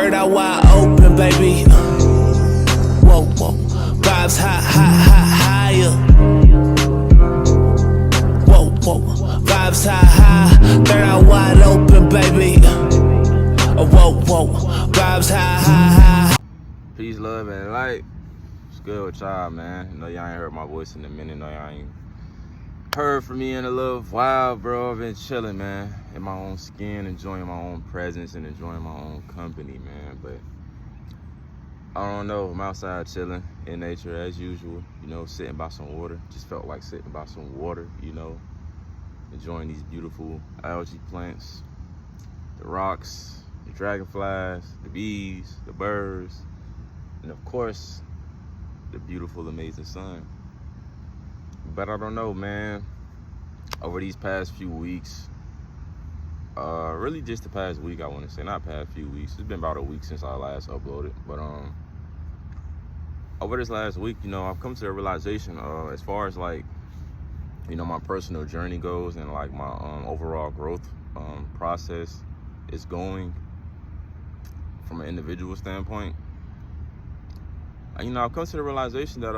third eye wide open, baby. Whoa, whoa, vibes higher. Whoa, whoa, vibes high, third eye wide open, baby. Whoa, whoa, vibes high. Peace, love, and light. What's good with y'all, man? You know y'all ain't heard my voice in a minute. Know y'all ain't heard from me in a little while, bro. I've been chilling, man, in my own skin, enjoying my own presence and enjoying my own company, man. But I don't know, I'm outside chilling in nature as usual, you know, sitting by some water. Just felt like sitting by some water, you know, enjoying these beautiful algae plants, the rocks, the dragonflies, the bees, the birds, and of course, the beautiful, amazing sun. But I don't know, man, over these past few weeks, really just the past week, I want to say, not past few weeks. It's been about a week since I last uploaded, but over this last week, you know, I've come to the realization, as far as like, you know, my personal journey goes and like my overall growth process is going from an individual standpoint. You know, I've come to the realization that,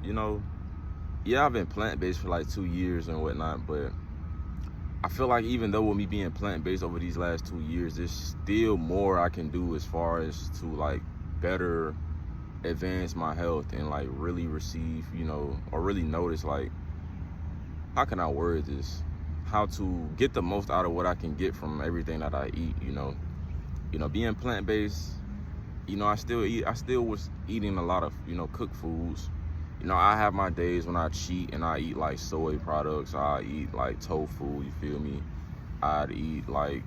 you know, yeah, I've been plant-based for like 2 years and whatnot, but I feel like even though with me being plant-based over these last 2 years, there's still more I can do as far as to like better advance my health and like really receive, you know, or really notice like, how can I word this? How to get the most out of what I can get from everything that I eat, you know. You know, being plant-based, you know, I still was eating a lot of, you know, cooked foods. You know, I have my days when I cheat and I eat like soy products. I eat like tofu, you feel me? I'd eat like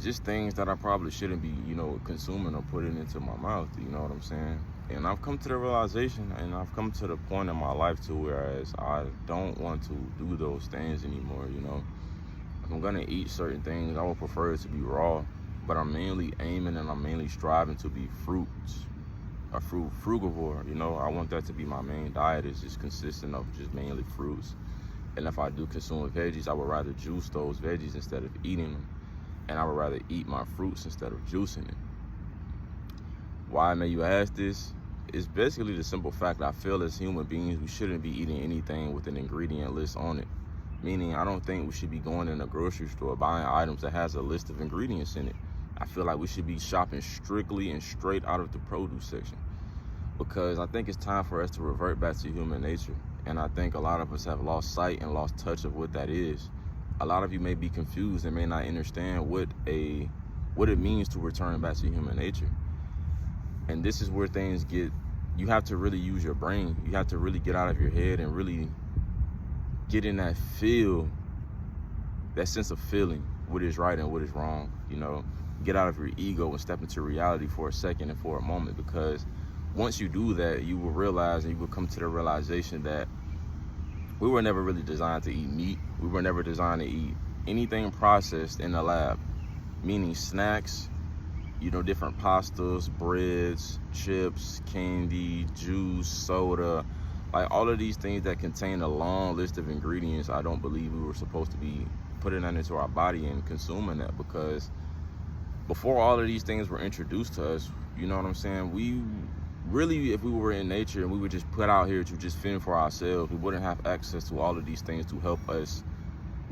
just things that I probably shouldn't be, you know, consuming or putting into my mouth, you know what I'm saying? And I've come to the realization and I've come to the point in my life to whereas I don't want to do those things anymore, you know? If I'm gonna eat certain things, I would prefer it to be raw, but I'm mainly aiming and I'm mainly striving to be a fruit frugivore, you know. I want that to be my main diet, is just consistent of just mainly fruits. And if I do consume veggies, I would rather juice those veggies instead of eating them. And I would rather eat my fruits instead of juicing it. Why may you ask this? It's basically the simple fact that I feel as human beings, we shouldn't be eating anything with an ingredient list on it. Meaning, I don't think we should be going in a grocery store buying items that has a list of ingredients in it. I feel like we should be shopping strictly and straight out of the produce section, because I think it's time for us to revert back to human nature. And I think a lot of us have lost sight and lost touch of what that is. A lot of you may be confused and may not understand what it means to return back to human nature. And this is where things get, you have to really use your brain. You have to really get out of your head and really get in that that sense of feeling what is right and what is wrong, you know. Get out of your ego and step into reality for a second and for a moment, because once you do that, you will realize and you will come to the realization that we were never really designed to eat meat. We were never designed to eat anything processed in the lab, meaning snacks, you know, different pastas, breads, chips, candy, juice, soda, like all of these things that contain a long list of ingredients. I don't believe we were supposed to be putting that into our body and consuming that, because before all of these things were introduced to us, you know what I'm saying, we really, if we were in nature and we were just put out here to just fend for ourselves, we wouldn't have access to all of these things to help us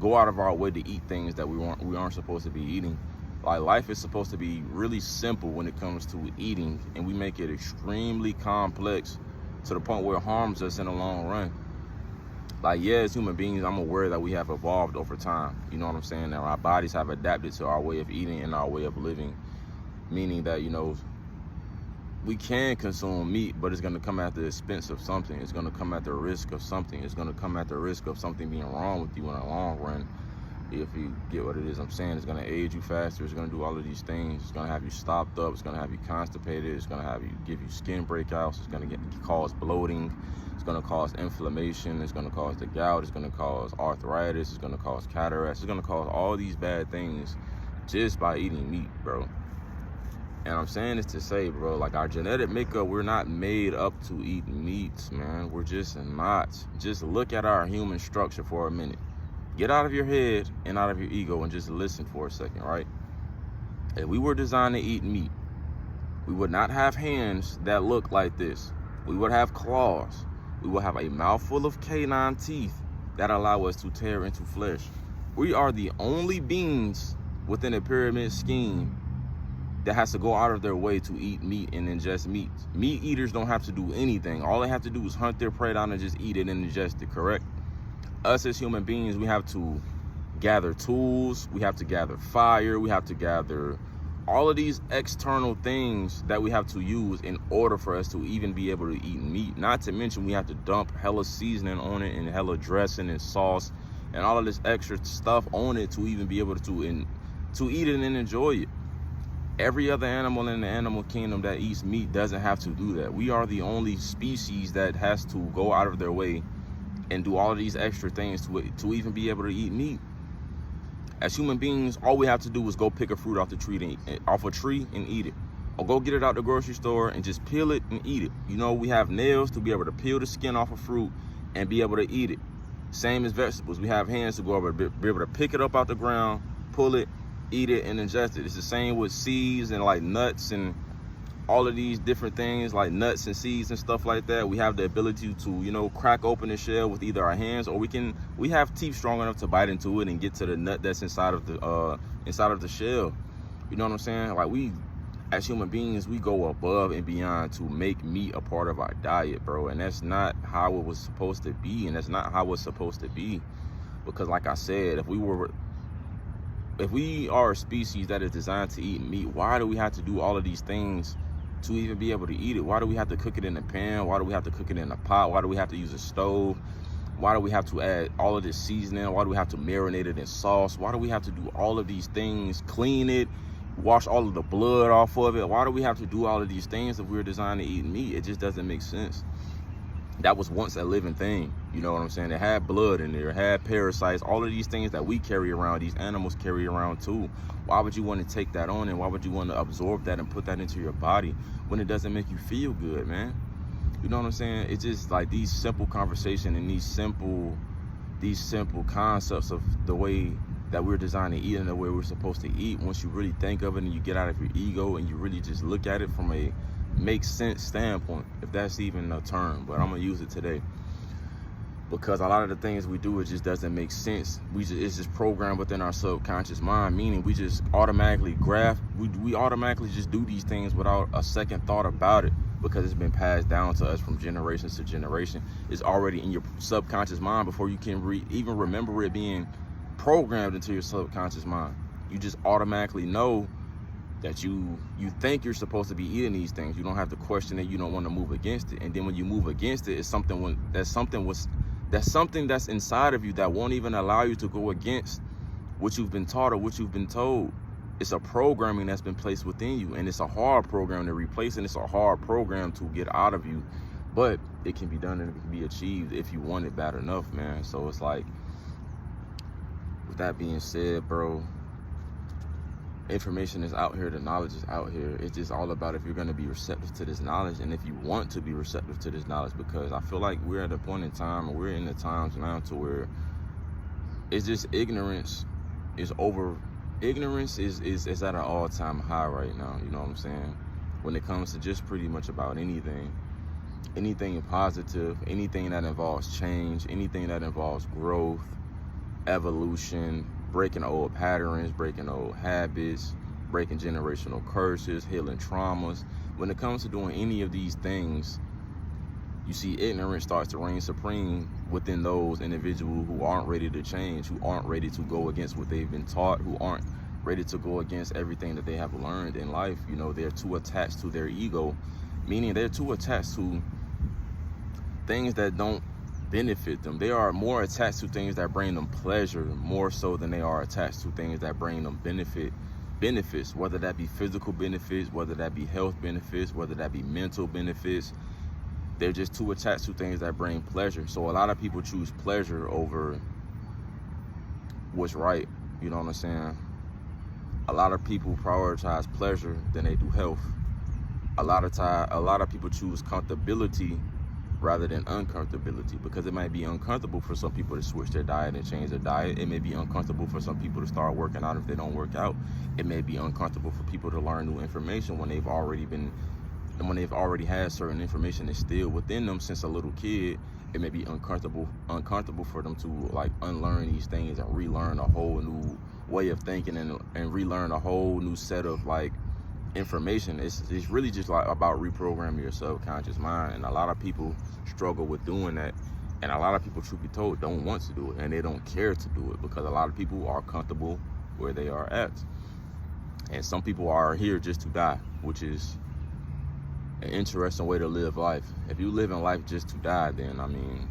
go out of our way to eat things that we aren't supposed to be eating. Like, life is supposed to be really simple when it comes to eating, and we make it extremely complex to the point where it harms us in the long run. Like, yeah, as human beings, I'm aware that we have evolved over time. You know what I'm saying? That our bodies have adapted to our way of eating and our way of living. Meaning that, you know, we can consume meat, but it's going to come at the expense of something. It's going to come at the risk of something. It's going to come at the risk of something being wrong with you in the long run. If you get what it is I'm saying, it's going to age you faster. It's going to do all of these things. It's going to have you stopped up. It's going to have you constipated. It's going to give you skin breakouts. It's going to cause bloating. It's going to cause inflammation. It's going to cause the gout. It's going to cause arthritis. It's going to cause cataracts. It's going to cause all these bad things just by eating meat, bro. And I'm saying this to say, bro, like, our genetic makeup, we're not made up to eat meats, man. We're just not. Just look at our human structure for a minute. Get out of your head and out of your ego and just listen for a second, right? If we were designed to eat meat, we would not have hands that look like this. We would have claws. We would have a mouthful of canine teeth that allow us to tear into flesh. We are the only beings within a pyramid scheme that has to go out of their way to eat meat and ingest meat. Meat eaters don't have to do anything. All they have to do is hunt their prey down and just eat it and ingest it, correct? Us as human beings, we have to gather tools, we have to gather fire, we have to gather all of these external things that we have to use in order for us to even be able to eat meat. Not to mention we have to dump hella seasoning on it and hella dressing and sauce and all of this extra stuff on it to even be able to eat it and enjoy it. Every other animal in the animal kingdom that eats meat doesn't have to do that. We are the only species that has to go out of their way and do all of these extra things to even be able to eat meat. As human beings, all we have to do is go pick a fruit off a tree and eat it. Or go get it out the grocery store and just peel it and eat it. You know, we have nails to be able to peel the skin off a fruit and be able to eat it. Same as vegetables. We have hands to go over to be able to pick it up out the ground, pull it, eat it, and ingest it. It's the same with seeds and like nuts and all of these different things like nuts and seeds and stuff like that. We have the ability to, you know, crack open the shell with either our hands, or we have teeth strong enough to bite into it and get to the nut that's inside of the shell. You know what I'm saying? Like, we as human beings, we go above and beyond to make meat a part of our diet, bro. And that's not how it was supposed to be, and that's not how it's supposed to be. Because like I said, if we are a species that is designed to eat meat, why do we have to do all of these things to even be able to eat it? Why do we have to cook it in a pan? Why do we have to cook it in a pot? Why do we have to use a stove? Why do we have to add all of this seasoning? Why do we have to marinate it in sauce? Why do we have to do all of these things, clean it, wash all of the blood off of it? Why do we have to do all of these things if we're designed to eat meat? It just doesn't make sense. That was once a living thing, you know what I'm saying? It had blood in there, it had parasites, all of these things that we carry around, these animals carry around too. Why would you want to take that on, and why would you want to absorb that and put that into your body when it doesn't make you feel good, man? You know what I'm saying? It's just like these simple conversations and these simple concepts of the way that we're designed to eat and the way we're supposed to eat. Once you really think of it and you get out of your ego and you really just look at it from a makes sense standpoint, if that's even a term, but I'm gonna use it today, because a lot of the things we do, it just doesn't make sense. It's just programmed within our subconscious mind, meaning we just automatically we automatically just do these things without a second thought about it, because it's been passed down to us from generations to generation. It's already in your subconscious mind before you can even remember it being programmed into your subconscious mind. You just automatically know that you think you're supposed to be eating these things. You don't have to question it. You don't want to move against it. And then when you move against it, it's something that's inside of you that won't even allow you to go against what you've been taught or what you've been told. It's a programming that's been placed within you, and it's a hard program to replace, and it's a hard program to get out of you. But it can be done and it can be achieved if you want it bad enough, man. So it's like, with that being said, bro, information is out here, the knowledge is out here. It's just all about if you're going to be receptive to this knowledge, and if you want to be receptive to this knowledge, because I feel like we're at a point in time, and we're in the times now to where it's just ignorance is at an all-time high right now. You know what I'm saying? When it comes to just pretty much about anything positive, anything that involves change, anything that involves growth, evolution, breaking old patterns, breaking old habits, breaking generational curses, healing traumas. When it comes to doing any of these things, you see ignorance starts to reign supreme within those individuals who aren't ready to change, who aren't ready to go against what they've been taught, who aren't ready to go against everything that they have learned in life. You know, they're too attached to their ego, meaning they're too attached to things that don't benefit them. They are more attached to things that bring them pleasure more so than they are attached to things that bring them benefits, whether that be physical benefits, whether that be health benefits, whether that be mental benefits. They're just too attached to things that bring pleasure. So a lot of people choose pleasure over what's right. You know what I'm saying? A lot of people prioritize pleasure than they do health. A lot of people choose comfortability rather than uncomfortability, because it might be uncomfortable for some people to switch their diet and change their diet. It may be uncomfortable for some people to start working out if they don't work out. It may be uncomfortable for people to learn new information when they've already had certain information instilled within them since a little kid. It may be uncomfortable for them to like unlearn these things and relearn a whole new way of thinking and relearn a whole new set of like information. It's really just like about reprogramming your subconscious mind, and a lot of people struggle with doing that, and a lot of people, truth be told, don't want to do it, and they don't care to do it because a lot of people are comfortable where they are at, and some people are here just to die, which is an interesting way to live life. If you live in life just to die, then I mean,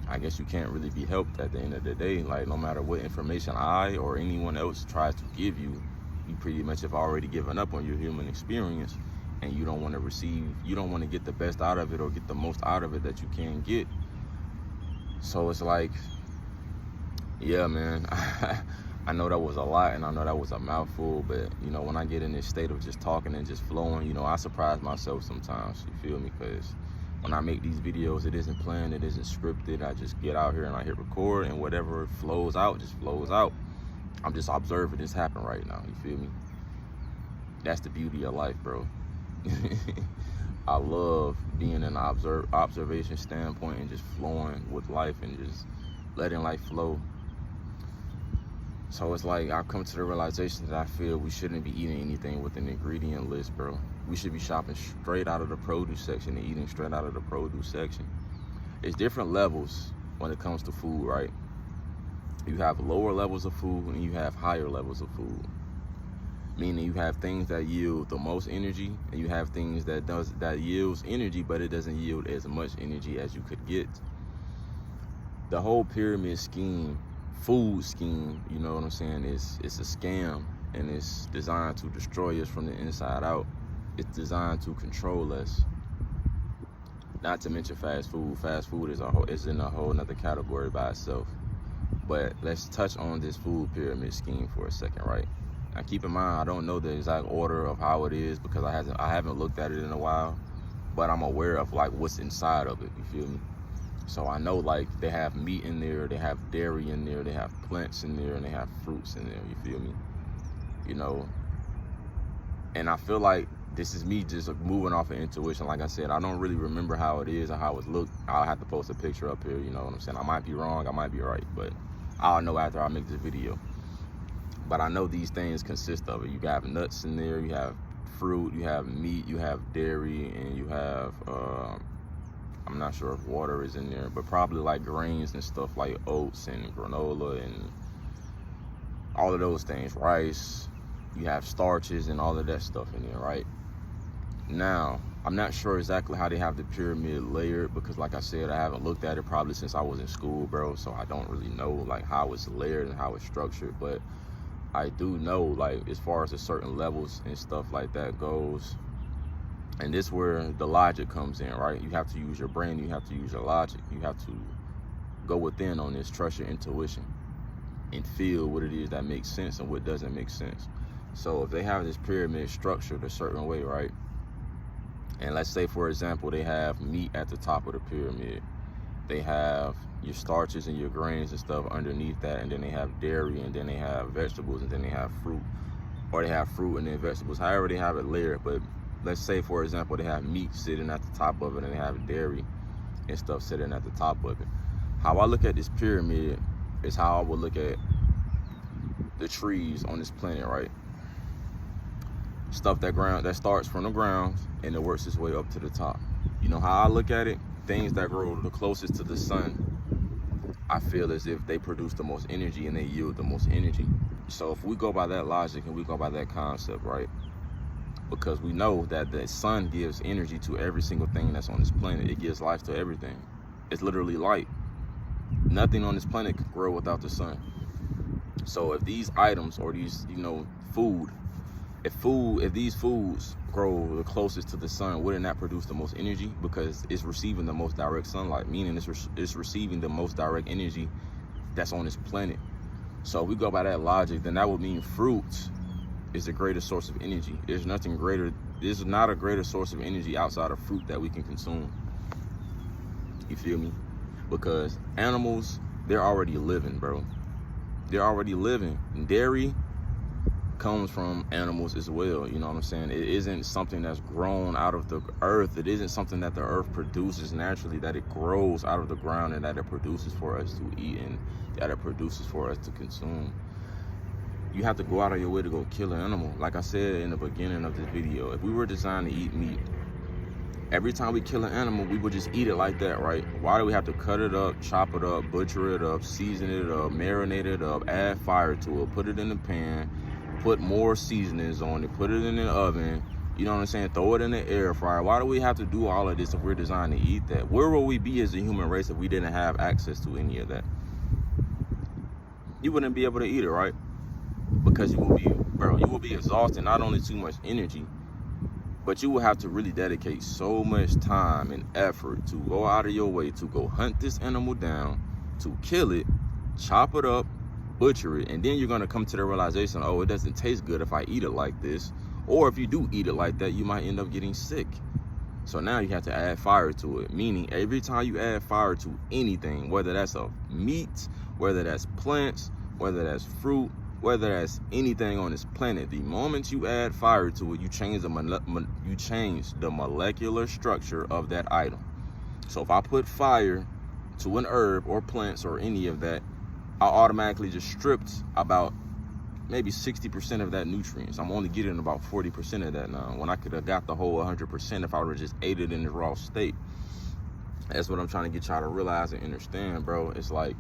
I guess you can't really be helped at the end of the day. Like, no matter what information I or anyone else tries to give you, you pretty much have already given up on your human experience, and you don't want to get the best out of it or get the most out of it that you can get. So it's like, yeah, man, I know that was a lot, and I know that was a mouthful, but you know, when I get in this state of just talking and just flowing, you know, I surprise myself sometimes, you feel me? Because when I make these videos, it isn't planned, it isn't scripted. I just get out here and I hit record, and whatever flows out just flows out. I'm just observing this happen right now, you feel me? That's the beauty of life, bro. I love being in an observation standpoint and just flowing with life and just letting life flow. So it's like I've come to the realization that I feel we shouldn't be eating anything with an ingredient list, bro. We should be shopping straight out of the produce section and eating straight out of the produce section. It's different levels when it comes to food, right? You have lower levels of food and you have higher levels of food. Meaning you have things that yield the most energy, and you have things that yields energy, but it doesn't yield as much energy as you could get. The whole pyramid scheme, food scheme, you know what I'm saying, it's a scam, and it's designed to destroy us from the inside out. It's designed to control us. Not to mention fast food. Fast food is in a whole nother category by itself. But let's touch on this food pyramid scheme for a second, right? Now keep in mind, I don't know the exact order of how it is because I haven't looked at it in a while, but I'm aware of like what's inside of it, you feel me? So I know like they have meat in there, they have dairy in there, they have plants in there, and they have fruits in there, you feel me? You know, and I feel like this is me just moving off of intuition. Like I said, I don't really remember how it is or how it looked. I'll have to post a picture up here, you know what I'm saying? I might be wrong, I might be right, but I'll know after I make this video. But I know these things consist of it. You have nuts in there, you have fruit, you have meat, you have dairy, and you have, I'm not sure if water is in there, but probably like grains and stuff like oats and granola and all of those things, rice. You have starches and all of that stuff in there, right? Now, I'm not sure exactly how they have the pyramid layered because like I said, I haven't looked at it probably since I was in school, bro. So I don't really know like how it's layered and how it's structured, but I do know like as far as the certain levels and stuff like that goes, and this is where the logic comes in, right? You have to use your brain, you have to use your logic, you have to go within on this, trust your intuition and feel what it is that makes sense and what doesn't make sense. So if they have this pyramid structured a certain way, right? And let's say, for example, they have meat at the top of the pyramid. They have your starches and your grains and stuff underneath that, and then they have dairy, and then they have vegetables, and then they have fruit. Or they have fruit and then vegetables, however they have it layered. But let's say, for example, they have meat sitting at the top of it, and they have dairy and stuff sitting at the top of it. How I look at this pyramid is how I would look at the trees on this planet, right? Stuff that starts from the ground and it works its way up to the top. You know how I look at it? Things that grow the closest to the sun, I feel as if they produce the most energy and they yield the most energy. So if we go by that logic and we go by that concept, right? Because we know that the sun gives energy to every single thing that's on this planet. It gives life to everything. It's literally light. Nothing on this planet could grow without the sun. So if these items or these, you know, if these foods grow the closest to the sun, wouldn't that produce the most energy? Because it's receiving the most direct sunlight, meaning it's receiving the most direct energy that's on this planet. So if we go by that logic, then that would mean fruits is the greatest source of energy. There's not a greater source of energy outside of fruit that we can consume. You feel me? Because animals, they're already living, bro. They're already living. Dairy comes from animals as well, you know what I'm saying? It isn't something that's grown out of the earth. It isn't something that the earth produces naturally, that it grows out of the ground and that it produces for us to eat and that it produces for us to consume. You have to go out of your way to go kill an animal. Like I said in the beginning of this video, if we were designed to eat meat, every time we kill an animal, we would just eat it like that, right? Why do we have to cut it up, chop it up, butcher it up, season it up, marinate it up, add fire to it, put it in the pan, put more seasonings on it, put it in the oven, you know what I'm saying, throw it in the air fryer? Why do we have to do all of this if we're designed to eat that? Where will we be as a human race if we didn't have access to any of that? You wouldn't be able to eat it, right? Because you will be exhausted, not only too much energy, but you will have to really dedicate so much time and effort to go out of your way to go hunt this animal down, to kill it, chop it up, butcher it, and then you're going to come to the realization, oh, it doesn't taste good if I eat it like this. Or if you do eat it like that, you might end up getting sick. So now you have to add fire to it, meaning every time you add fire to anything, whether that's a meat, whether that's plants, whether that's fruit, whether that's anything on this planet, the moment you add fire to it, you change the molecular structure of that item. So if I put fire to an herb or plants or any of that, I automatically just stripped about maybe 60% of that nutrients. I'm only getting about 40% of that now, when I could have got the whole 100% if I would have just ate it in the raw state. That's what I'm trying to get y'all to realize and understand, bro. It's like,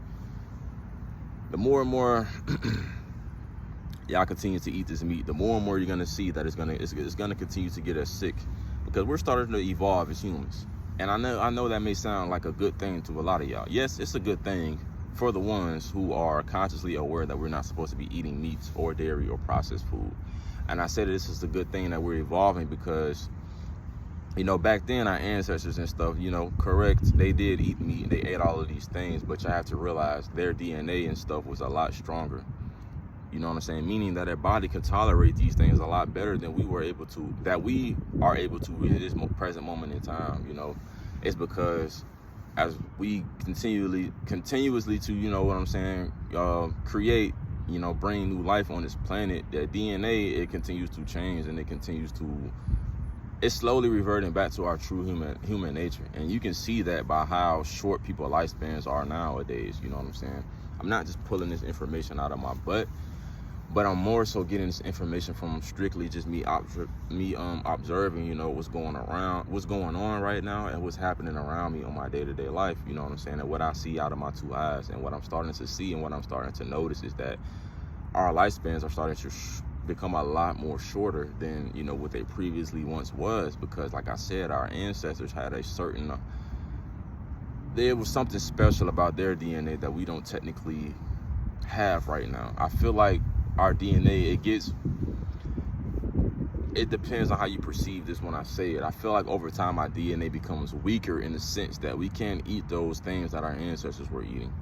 the more and more y'all continue to eat this meat, the more and more you're gonna see that it's gonna continue to get us sick, because we're starting to evolve as humans. And I know that may sound like a good thing to a lot of y'all. Yes, it's a good thing for the ones who are consciously aware that we're not supposed to be eating meats or dairy or processed food. And I say that this is a good thing that we're evolving because, you know, back then our ancestors and stuff, you know, correct, they did eat meat and they ate all of these things, but you have to realize their DNA and stuff was a lot stronger. You know what I'm saying? Meaning that their body could tolerate these things a lot better than we are able to at this present moment in time. You know, it's because as we continuously to, you know what I'm saying, create, you know, bring new life on this planet, that DNA, it continues to change and it's slowly reverting back to our true human nature. And you can see that by how short people's lifespans are nowadays. You know what I'm saying? I'm not just pulling this information out of my butt, but I'm more so getting this information from strictly just me observing, you know, what's going on right now and what's happening around me on my day-to-day life. You know what I'm saying? And what I see out of my two eyes, and what I'm starting to see and what I'm starting to notice is that our lifespans are starting to become a lot more shorter than, you know, what they previously once was. Because like I said, our ancestors had there was something special about their DNA that we don't technically have right now. I feel like our DNA, it depends on how you perceive this when I say it. I feel like over time our DNA becomes weaker in the sense that we can't eat those things that our ancestors were eating.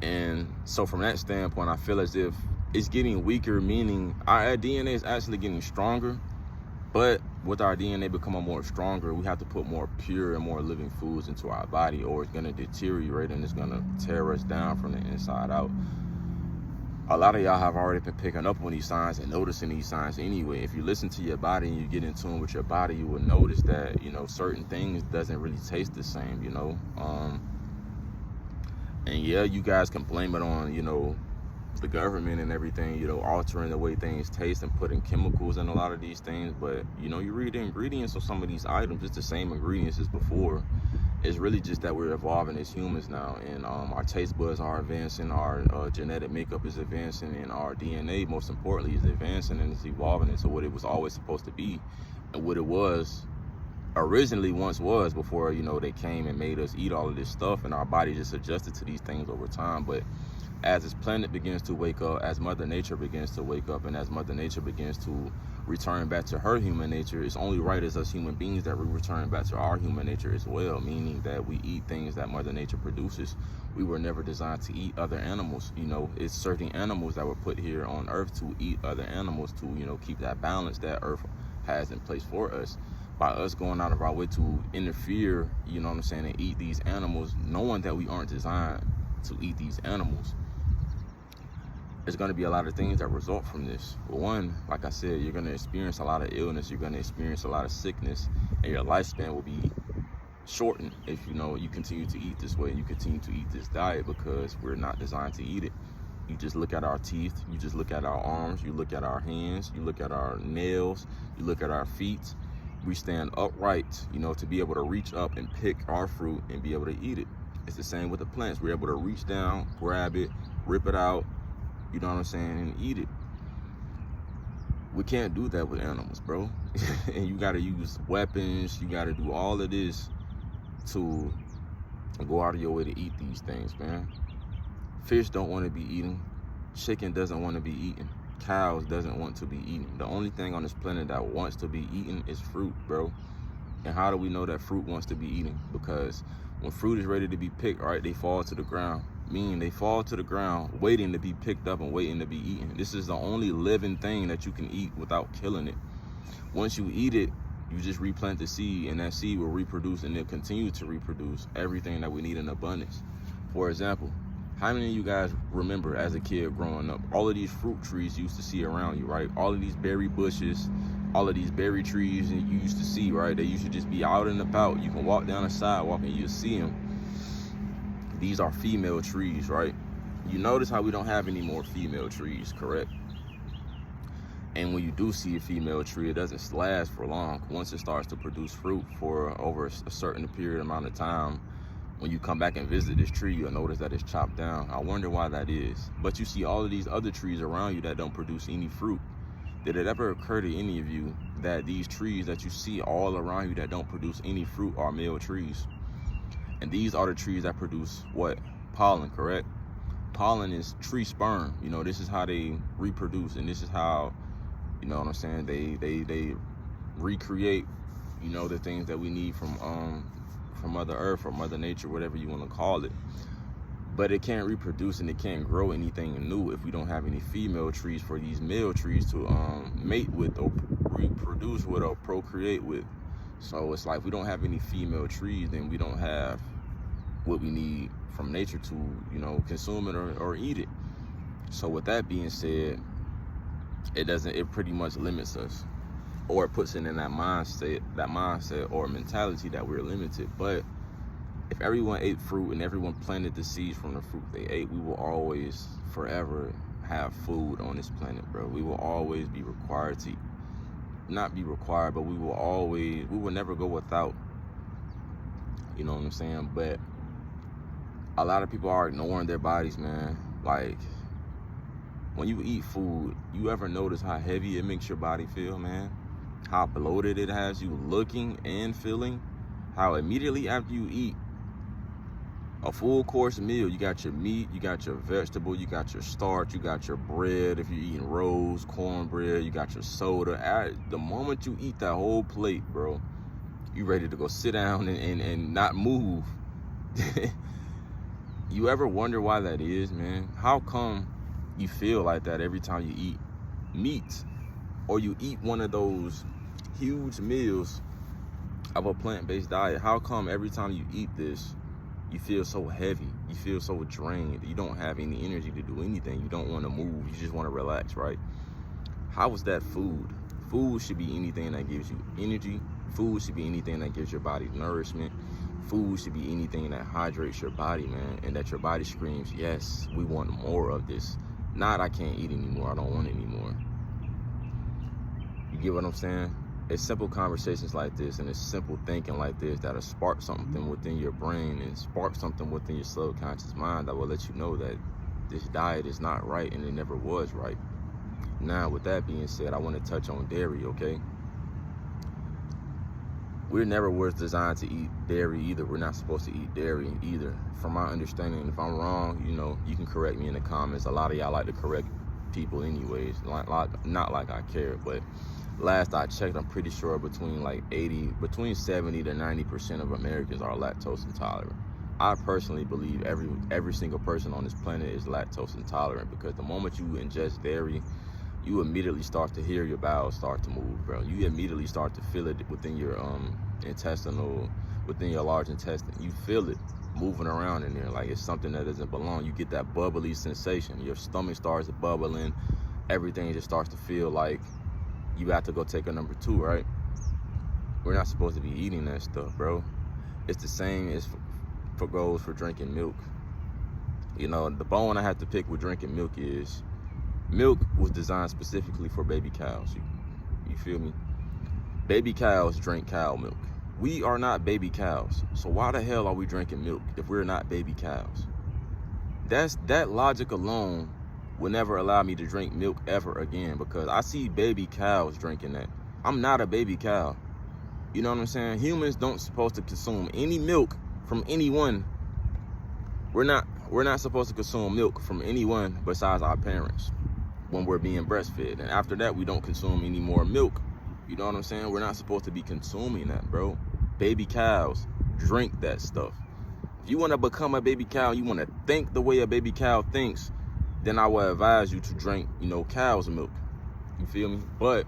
And so from that standpoint, I feel as if it's getting weaker, meaning our DNA is actually getting stronger. But with our DNA becoming more stronger, we have to put more pure and more living foods into our body, or it's going to deteriorate and it's going to tear us down from the inside out. A lot of y'all have already been picking up on these signs and noticing these signs anyway. If you listen to your body and you get in tune with your body, you will notice that, you know, certain things doesn't really taste the same, you know. And yeah, you guys can blame it on, you know, the government and everything, you know, altering the way things taste and putting chemicals in a lot of these things. But, you know, you read the ingredients of some of these items, it's the same ingredients as before. It's really just that we're evolving as humans now, and our taste buds are advancing, our genetic makeup is advancing, and our DNA, most importantly, is advancing and it's evolving into what it was always supposed to be, and what it was originally once was before, you know, they came and made us eat all of this stuff, and our body just adjusted to these things over time. But as this planet begins to wake up, as Mother Nature begins to wake up, and as Mother Nature begins to return back to her human nature, it's only right as us human beings that we return back to our human nature as well, meaning that we eat things that Mother Nature produces. We were never designed to eat other animals. You know, it's certain animals that were put here on Earth to eat other animals, to, you know, keep that balance that Earth has in place for us. by us going out of our way to interfere, you know what I'm saying, and eat these animals, knowing that we aren't designed to eat these animals, there's going to be a lot of things that result from this. One, like I said, you're going to experience a lot of illness, you're going to experience a lot of sickness, and your lifespan will be shortened if you continue to eat this way, you continue to eat this diet, because we're not designed to eat it. You just look at our teeth, you just look at our arms, you look at our hands, you look at our nails, you look at our feet. We stand upright, to be able to reach up and pick our fruit and be able to eat it. It's the same with the plants. We're able to reach down, grab it, rip it out, you know what I'm saying, and eat it. We can't do that with animals, bro. And you gotta use weapons, you gotta do all of this to go out of your way to eat these things, man. Fish don't want to be eaten. Chicken doesn't want to be eaten. Cows doesn't want to be eaten. The only thing on this planet that wants to be eaten is fruit, bro. And how do we know that fruit wants to be eaten? Because when fruit is ready to be picked, right, they fall to the ground. Meaning they fall to the ground, waiting to be picked up and waiting to be eaten. This is the only living thing that you can eat without killing it. Once you eat it, you just replant the seed, and that seed will reproduce, and it'll continue to reproduce everything that we need in abundance. For example, how many of you guys remember as a kid growing up, all of these fruit trees you used to see around you, right? All of these berry bushes, all of these berry trees that you used to see, right? They used to just be out and about. You can walk down a sidewalk and you'll see them. These are female trees, right? You notice how we don't have any more female trees, correct? And when you do see a female tree, it doesn't last for long. Once it starts to produce fruit for over a certain period amount of time, when you come back and visit this tree, you'll notice that it's chopped down. I wonder why that is. But you see all of these other trees around you that don't produce any fruit. Did it ever occur to any of you that these trees that you see all around you that don't produce any fruit are male trees? And these are the trees that produce what? Pollen, correct? Pollen is tree sperm. This is how they reproduce, and this is how, you know what I'm saying, they recreate, the things that we need from Mother Earth or Mother Nature, whatever you want to call it. But it can't reproduce and it can't grow anything new if we don't have any female trees for these male trees to mate with or reproduce with or procreate with. So it's like, we don't have any female trees, then we don't have what we need from nature to, consume it or eat it. So with that being said, it pretty much limits us, or it puts it in that mindset or mentality that we're limited. But if everyone ate fruit and everyone planted the seeds from the fruit they ate, we will always forever have food on this planet, bro. We will always be required to, not be required, but we will never go without. You know what I'm saying? But a lot of people are ignoring their bodies, man. Like, when you eat food, you ever notice how heavy it makes your body feel, man? How bloated it has you looking and feeling? How immediately after you eat a full course meal, you got your meat, you got your vegetable, you got your starch, you got your bread, if you're eating rolls, cornbread, you got your soda. The moment you eat that whole plate, bro, you ready to go sit down and not move. You ever wonder why that is, man? How come you feel like that every time you eat meat, or you eat one of those huge meals of a plant-based diet? How come every time you eat this, you feel so heavy, you feel so drained, you don't have any energy to do anything, you don't want to move, you just want to relax, right? How is that food? Food should be anything that gives you energy. Food should be anything that gives your body nourishment. Food should be anything that hydrates your body, man, and that your body screams, yes, we want more of this. Not, I can't eat anymore, I don't want anymore. You get what I'm saying? It's simple conversations like this, and it's simple thinking like this that'll spark something within your brain and spark something within your subconscious mind that will let you know that this diet is not right and it never was right. Now, with that being said, I want to touch on dairy, okay? We never was designed to eat dairy either. We're not supposed to eat dairy either. From my understanding, if I'm wrong, you can correct me in the comments. A lot of y'all like to correct people anyways, not like I care, but last I checked, I'm pretty sure between 70 to 90% of Americans are lactose intolerant. I personally believe every single person on this planet is lactose intolerant, because the moment you ingest dairy, you immediately start to hear your bowels start to move, bro. You immediately start to feel it within your within your large intestine. You feel it moving around in there like it's something that doesn't belong. You get that bubbly sensation. Your stomach starts bubbling. Everything just starts to feel like you have to go take a number 2, right? We're not supposed to be eating that stuff, bro. It's the same as goes for drinking milk. You know, the bone I have to pick with drinking milk is milk was designed specifically for baby cows. You feel me? Baby cows drink cow milk. We are not baby cows. So why the hell are we drinking milk if we're not baby cows? That logic alone will never allow me to drink milk ever again, because I see baby cows drinking that. I'm not a baby cow. You know what I'm saying? Humans don't supposed to consume any milk from anyone. We're not supposed to consume milk from anyone besides our parents when we're being breastfed. And after that, we don't consume any more milk. You know what I'm saying? We're not supposed to be consuming that, bro. Baby cows drink that stuff. If you want to become a baby cow, you want to think the way a baby cow thinks, then I would advise you to drink, cow's milk. You feel me? But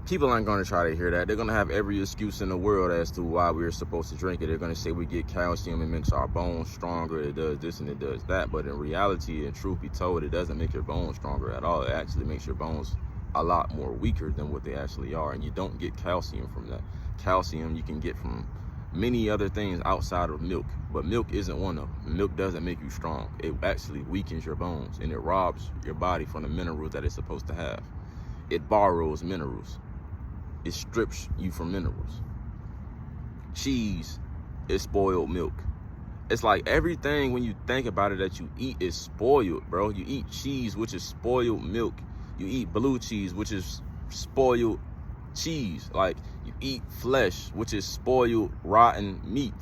people aren't going to try to hear that. They're going to have every excuse in the world as to why we're supposed to drink it. They're going to say we get calcium, it makes our bones stronger, it does this and it does that. But in reality, and truth be told, it doesn't make your bones stronger at all. It actually makes your bones a lot more weaker than what they actually are. And you don't get calcium from that. Calcium you can get from many other things outside of milk, but milk isn't one of them. Milk doesn't make you strong. It actually weakens your bones, and it robs your body from the minerals that it's supposed to have. It borrows minerals. It strips you from minerals. Cheese is spoiled milk. It's like everything, when you think about it, that you eat is spoiled, bro. You eat cheese, which is spoiled milk. You eat blue cheese, which is spoiled cheese. Like, you eat flesh, which is spoiled rotten meat.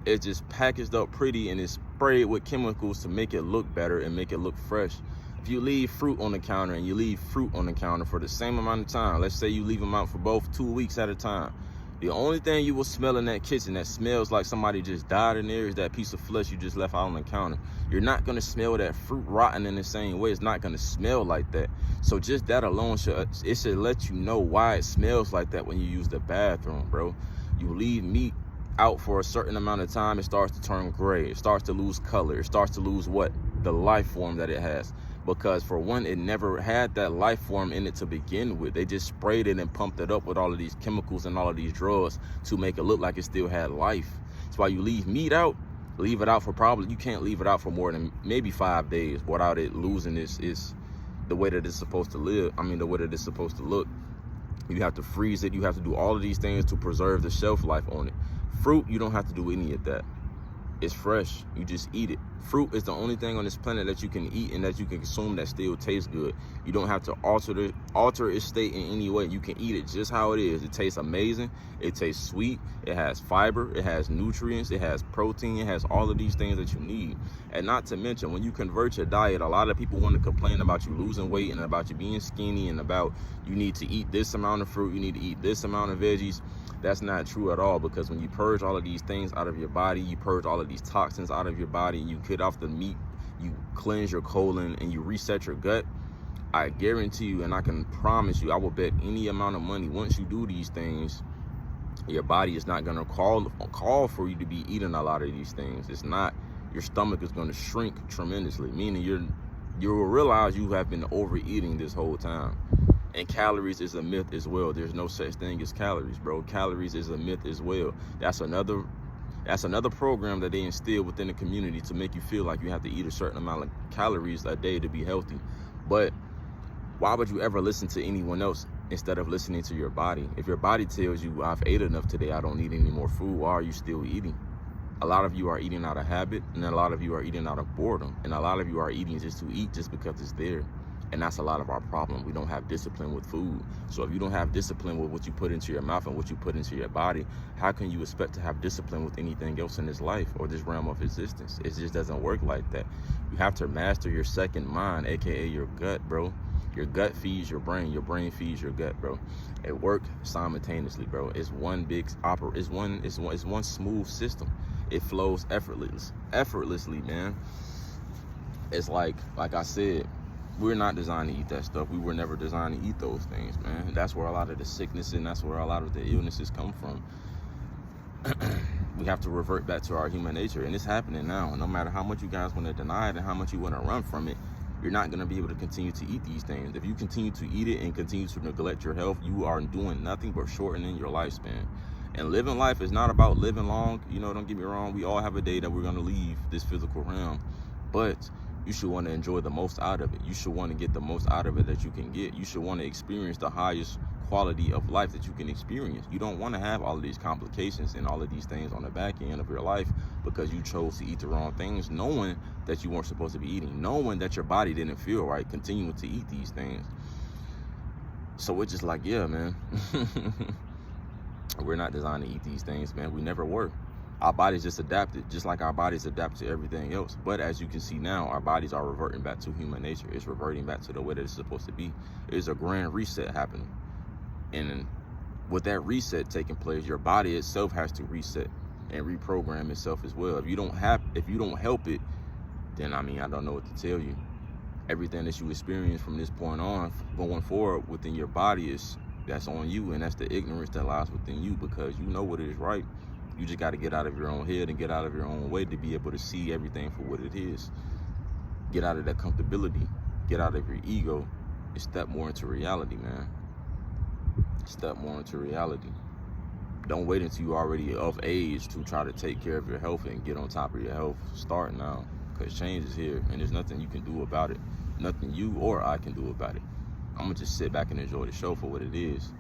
It's just packaged up pretty and it's sprayed with chemicals to make it look better and make it look fresh. If you leave fruit on the counter and you leave fruit on the counter for the same amount of time, let's say you leave them out for both 2 weeks at a time, the only thing you will smell in that kitchen that smells like somebody just died in there is that piece of flesh you just left out on the counter. You're not going to smell that fruit rotten in the same way. It's not going to smell like that. So just that alone should let you know why it smells like that when you use the bathroom, bro. You leave meat out for a certain amount of time, it starts to turn gray. It starts to lose color. It starts to lose the life form that it has. Because for one, it never had that life form in it to begin with. They just sprayed it and pumped it up with all of these chemicals and all of these drugs to make it look like it still had life. That's why you leave meat out, leave it out for you can't leave it out for more than maybe 5 days without it losing is the way that it's supposed to live. I mean, the way that it's supposed to look. You have to freeze it. You have to do all of these things to preserve the shelf life on it. Fruit, you don't have to do any of that. It's fresh. You just eat it. Fruit is the only thing on this planet that you can eat and that you can consume that still tastes good. You don't have to alter its state in any way. You can eat it just how it is. It tastes amazing. It tastes sweet. It has fiber. It has nutrients. It has protein. It has all of these things that you need. And not to mention, when you convert your diet, a lot of people want to complain about you losing weight and about you being skinny and about you need to eat this amount of fruit, you need to eat this amount of veggies. That's not true at all, because when you purge all of these things out of your body, you purge all of these toxins out of your body, and you cut off the meat, you cleanse your colon, and you reset your gut, I guarantee you, and I can promise you, I will bet any amount of money, once you do these things, your body is not going to call for you to be eating a lot of these things. It's not. Your stomach is going to shrink tremendously, meaning you will realize you have been overeating this whole time. And calories is a myth as well. There's no such thing as calories, bro. Calories is a myth as well. That's another program that they instill within the community to make you feel like you have to eat a certain amount of calories a day to be healthy. But why would you ever listen to anyone else instead of listening to your body? If your body tells you, I've ate enough today, I don't need any more food, why are you still eating? A lot of you are eating out of habit, and a lot of you are eating out of boredom, and a lot of you are eating just to eat, just because it's there. And that's a lot of our problem. We don't have discipline with food. So if you don't have discipline with what you put into your mouth and what you put into your body, how can you expect to have discipline with anything else in this life or this realm of existence? It just doesn't work like that. You have to master your second mind, aka your gut, bro. Your gut feeds your brain feeds your gut, bro. It works simultaneously, bro. It's one big it's one smooth system. It flows effortlessly, man. It's like I said, We're not designed to eat that stuff. We were never designed to eat those things, man. That's where a lot of the sickness and that's where a lot of the illnesses come from. We have to revert back to our human nature, and it's happening now. No matter how much you guys want to deny it and how much you want to run from it, you're not going to be able to continue to eat these things. If you continue to eat it and continue to neglect your health, you are doing nothing but shortening your lifespan. And living life is not about living long. You know, don't get me wrong. We all have a day that we're going to leave this physical realm, but you should want to enjoy the most out of it. You should want to get the most out of it that you can get. You should want to experience the highest quality of life that you can experience. You don't want to have all of these complications and all of these things on the back end of your life because you chose to eat the wrong things, knowing that you weren't supposed to be eating, knowing that your body didn't feel right, continuing to eat these things. So it's just like, yeah, man, we're not designed to eat these things, man. We never were. Our bodies just adapted, just like our bodies adapt to everything else. But as you can see now, our bodies are reverting back to human nature. It's reverting back to the way that it's supposed to be. There's a grand reset happening. And with that reset taking place, your body itself has to reset and reprogram itself as well. If you don't help it, then I don't know what to tell you. Everything that you experience from this point on, going forward within your body, that's on you, and that's the ignorance that lies within you, because you know what is right. You just got to get out of your own head and get out of your own way to be able to see everything for what it is. Get out of that comfortability. Get out of your ego and step more into reality, man. Step more into reality. Don't wait until you're already of age to try to take care of your health and get on top of your health. Start now, because change is here, and there's nothing you can do about it. Nothing you or I can do about it. I'm going to just sit back and enjoy the show for what it is.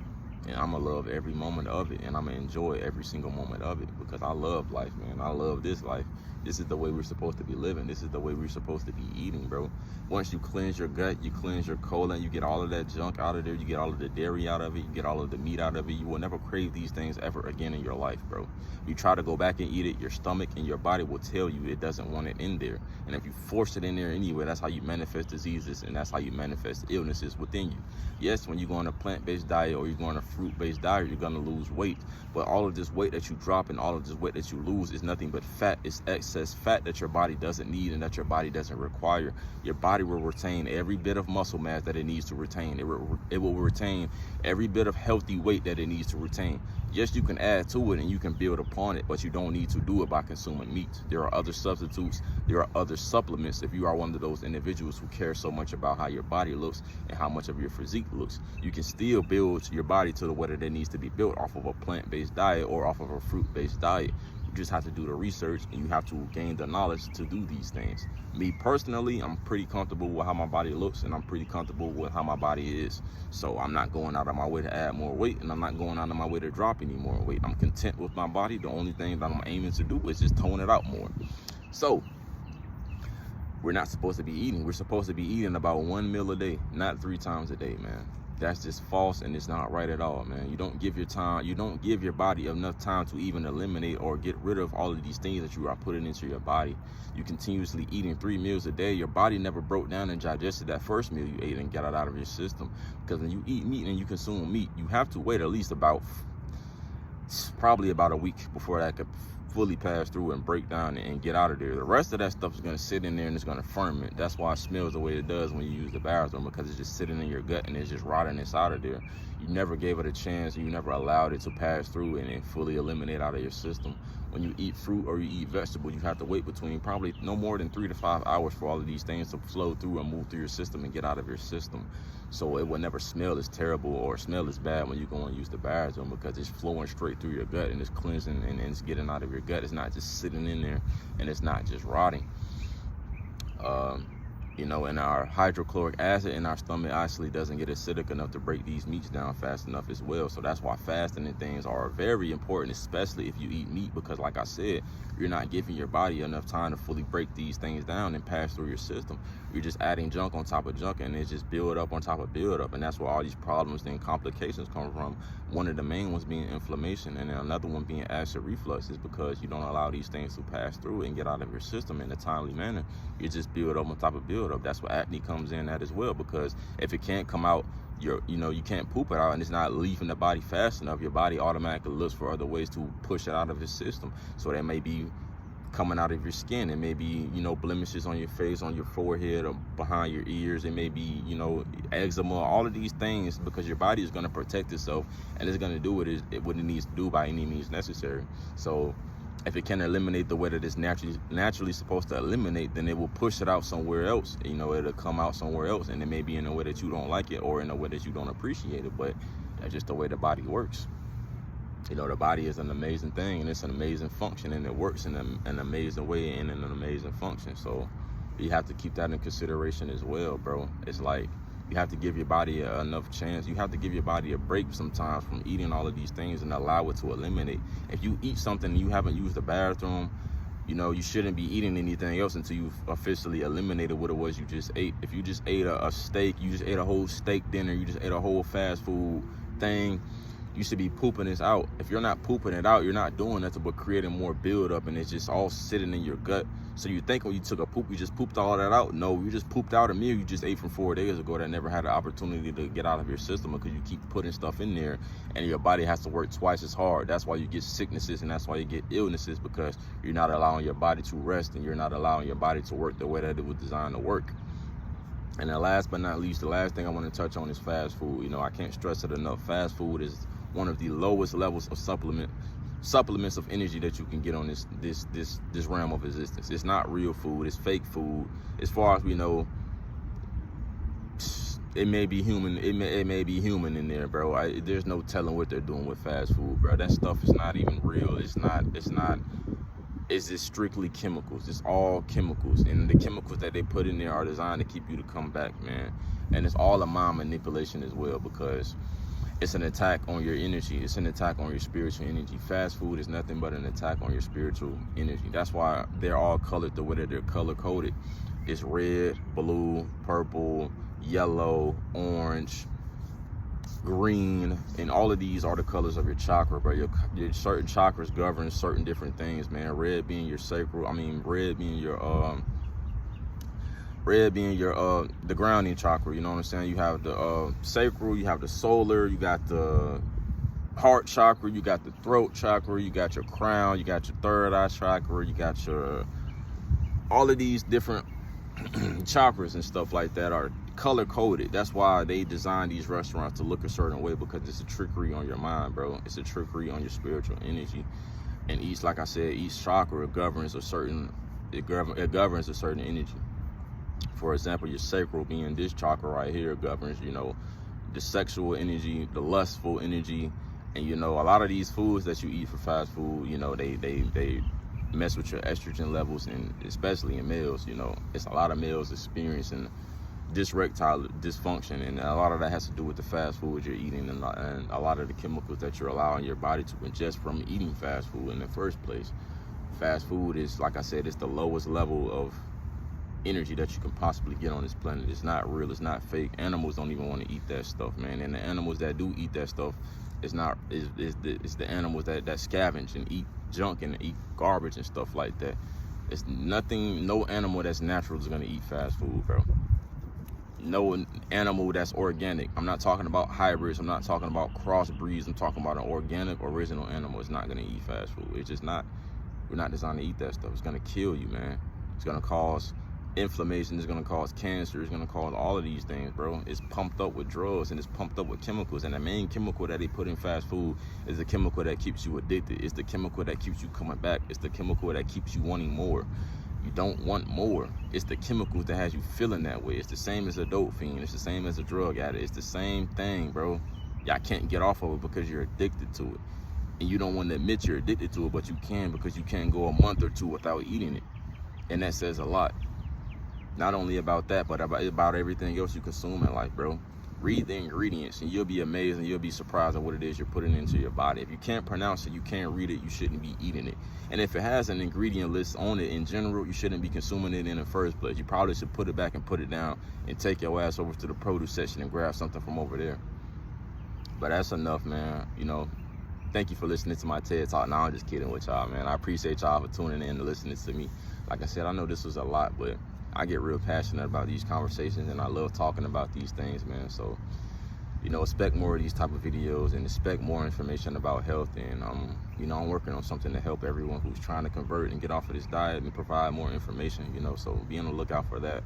And I'm going to love every moment of it, and I'm going to enjoy every single moment of it, because I love life, man. I love this life. This is the way we're supposed to be living. This is the way we're supposed to be eating, bro. Once you cleanse your gut, you cleanse your colon, you get all of that junk out of there, you get all of the dairy out of it, you get all of the meat out of it, you will never crave these things ever again in your life, bro. You try to go back and eat it, your stomach and your body will tell you it doesn't want it in there. And if you force it in there anyway, that's how you manifest diseases, and that's how you manifest illnesses within you. Yes, when you go on a plant-based diet or you go on a fruit-based diet, you're going to lose weight. But all of this weight that you drop and all of this weight that you lose is nothing but fat. It's excess fat that your body doesn't need and that your body doesn't require. Your body will retain every bit of muscle mass that it needs to retain. It will retain every bit of healthy weight that it needs to retain. Yes, you can add to it and you can build upon it, but you don't need to do it by consuming meat. There are other substitutes. There are other supplements. If you are one of those individuals who care so much about how your body looks and how much of your physique looks, you can still build your body to the way that it needs to be built off of a plant-based diet or off of a fruit-based diet. You just have to do the research and you have to gain the knowledge to do these things. Me personally, I'm pretty comfortable with how my body looks, and I'm pretty comfortable with how my body is. So I'm not going out of my way to add more weight, and I'm not going out of my way to drop any more weight. I'm content with my body. The only thing that I'm aiming to do is just tone it out more. So we're not supposed to be eating. We're supposed to be eating about 1 meal a day, not 3 times a day, man. That's just false, and it's not right at all, man. You don't give your body enough time to even eliminate or get rid of all of these things that you are putting into your body. You continuously eating 3 meals a day. Your body never broke down and digested that first meal you ate and got it out of your system. Because when you eat meat and you consume meat, you have to wait at least probably about a week before that could fully pass through and break down and get out of there. The rest of that stuff is going to sit in there and it's going to ferment. That's why it smells the way it does when you use the bathroom, because it's just sitting in your gut and it's just rotting inside of there. You never gave it a chance. You never allowed it to pass through and fully eliminate out of your system. When you eat fruit or you eat vegetables, you have to wait between probably no more than 3 to 5 hours for all of these things to flow through and move through your system and get out of your system. So it will never smell as terrible or smell as bad when you go and use the bathroom, because it's flowing straight through your gut and it's cleansing and it's getting out of your gut. It's not just sitting in there and it's not just rotting. And our hydrochloric acid in our stomach actually doesn't get acidic enough to break these meats down fast enough as well. So that's why fasting and things are very important, especially if you eat meat, because like I said, you're not giving your body enough time to fully break these things down and pass through your system. You're just adding junk on top of junk, and it's just build up on top of build up. And that's where all these problems and complications come from. One of the main ones being inflammation, and then another one being acid reflux, is because you don't allow these things to pass through and get out of your system in a timely manner. You just build up on top of build up. That's where acne comes in at as well, because if it can't come out, you can't poop it out, and it's not leaving the body fast enough, your body automatically looks for other ways to push it out of its system. So that may be coming out of your skin. It may be, you know, blemishes on your face, on your forehead, or behind your ears. It may be, you know, eczema, all of these things, because your body is going to protect itself, and it's going to do what it needs to do by any means necessary. So if it can eliminate the way that it's naturally supposed to eliminate, then it will push it out somewhere else. You know, it'll come out somewhere else, and it may be in a way that you don't like it, or in a way that you don't appreciate it, but that's just the way the body works. You know, the body is an amazing thing, and it's an amazing function, and it works in an amazing way and in an amazing function. So you have to keep that in consideration as well, bro. It's like you have to give your body enough chance. You have to give your body a break sometimes from eating all of these things and allow it to eliminate. If you eat something and you haven't used the bathroom, you know, you shouldn't be eating anything else until you've officially eliminated what it was you just ate. If you just ate a steak, you just ate a whole steak dinner, you just ate a whole fast food thing, you should be pooping this out. If you're not pooping it out, you're not doing nothing but creating more buildup, and it's just all sitting in your gut. So you think when you took a poop, you just pooped all that out. No, you just pooped out a meal you just ate from 4 days ago that never had the opportunity to get out of your system, because you keep putting stuff in there, and your body has to work twice as hard. That's why you get sicknesses, and that's why you get illnesses, because you're not allowing your body to rest, and you're not allowing your body to work the way that it was designed to work. And then last but not least, the last thing I want to touch on is fast food. You know, I can't stress it enough. Fast food is one of the lowest levels of supplements of energy that you can get on this realm of existence. It's not real food, it's fake food. As far as we know, it may be human, it may be human in there, bro. There's no telling what they're doing with fast food, bro. That stuff is not even real. It's just strictly chemicals. It's all chemicals, and the chemicals that they put in there are designed to keep you to come back, man. And it's all a mind manipulation as well, because it's an attack on your energy. It's an attack on your spiritual energy. Fast food is nothing but an attack on your spiritual energy. That's why they're all colored the way that they're color coded. It's red, blue, purple, yellow, orange, green, and all of these are the colors of your chakra, bro. Your certain chakras govern certain different things, man. Red being your sacral, red being your the grounding chakra, you know what I'm saying? You have the sacral, you have the solar, you got the heart chakra, you got the throat chakra, you got your crown, you got your third eye chakra, you got your all of these different chakras and stuff like that are color coded. That's why they design these restaurants to look a certain way, because it's a trickery on your mind, bro. It's a trickery on your spiritual energy. And each, like I said, each chakra governs a certain energy. For example, your sacral, being this chakra right here, governs, you know, the sexual energy, the lustful energy. And, you know, a lot of these foods that you eat for fast food, you know, they mess with your estrogen levels, and especially in males. You know, it's a lot of males experiencing erectile dysfunction, and a lot of that has to do with the fast food you're eating, and a lot of the chemicals that you're allowing your body to ingest from eating fast food in the first place. Fast food is, like I said, it's the lowest level of energy that you can possibly get on this planet. It's not real, it's not fake. Animals don't even want to eat that stuff, man. And the animals that do eat that stuff, it's the animals that scavenge and eat junk and eat garbage and stuff like that. It's nothing, no animal that's natural is going to eat fast food, bro. No animal that's organic. I'm not talking about hybrids, I'm not talking about crossbreeds, I'm talking about an organic, original animal. It's not going to eat fast food. It's just not. We're not designed to eat that stuff. It's going to kill you, man. It's going to cause inflammation, is going to cause cancer, is going to cause all of these things, bro. It's pumped up with drugs, and it's pumped up with chemicals, and the main chemical that they put in fast food is the chemical that keeps you addicted. It's the chemical that keeps you coming back. It's the chemical that keeps you wanting more. You don't want more. It's the chemicals that has you feeling that way. It's the same as a dope fiend. It's the same as a drug addict. It's the same thing, bro. Y'all can't get off of it because you're addicted to it, and you don't want to admit you're addicted to it, but you can, because you can't go a month or two without eating it, and that says a lot. Not only about that, but about everything else you consume in life, bro. Read the ingredients, and you'll be amazed, and you'll be surprised at what it is you're putting into your body. If you can't pronounce it, you can't read it, you shouldn't be eating it. And if it has an ingredient list on it in general, you shouldn't be consuming it in the first place. You probably should put it back and put it down and take your ass over to the produce section and grab something from over there. But that's enough, man. You know, thank you for listening to my TED Talk. Now I'm just kidding with y'all, man. I appreciate y'all for tuning in and listening to me. Like I said, I know this was a lot, but I get real passionate about these conversations, and I love talking about these things, man. So expect more of these type of videos and expect more information about health. And I'm working on something to help everyone who's trying to convert and get off of this diet and provide more information, so be on the lookout for that.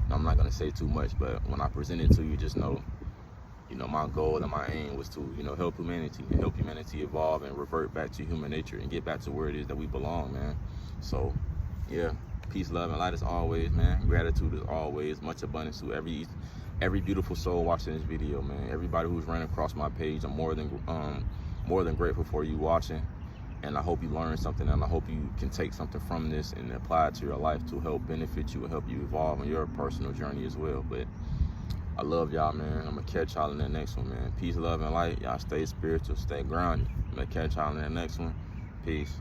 And I'm not going to say too much, but when I present it to you, just know, my goal and my aim was to, help humanity evolve and revert back to human nature and get back to where it is that we belong, man. So, yeah, peace, love, and light as always, man. Gratitude as always. Much abundance to every beautiful soul watching this video, man. Everybody who's ran across my page, I'm more than grateful for you watching. And I hope you learned something, and I hope you can take something from this and apply it to your life to help benefit you and help you evolve on your personal journey as well. But I love y'all, man. I'm going to catch y'all in the next one, man. Peace, love, and light. Y'all stay spiritual, stay grounded. I'm going to catch y'all in the next one. Peace.